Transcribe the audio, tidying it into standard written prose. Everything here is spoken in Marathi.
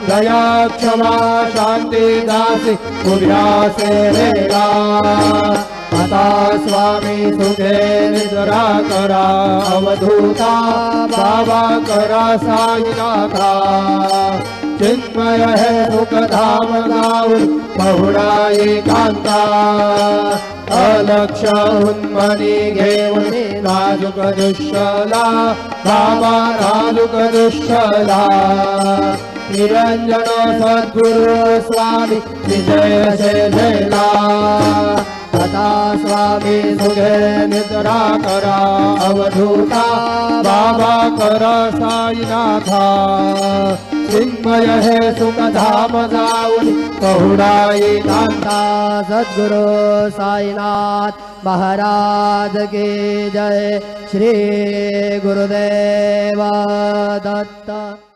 दया क्षमा शांति दासी उभ्या सेवेला आता स्वामी सुखे निद्रा करा अवधूता बाबा करा साईनाथा चिन्मय है सुख धाम गाऊन बहुडा एकांता अलक्ष उन्मनी घेऊन नाजुक दुष्यला बाबा नाजुक दुष्यला निरंजन सद्गुरु स्वामी विजय से जयला तथा स्वामी सुखे निद्रा करा अवधूता बाबा करा साईनाथा चिन्मय है सुख धाम जाऊन बहुडा एकांता सद्गुरु साईनाथ महाराज की जय। श्री गुरुदेव दत्त।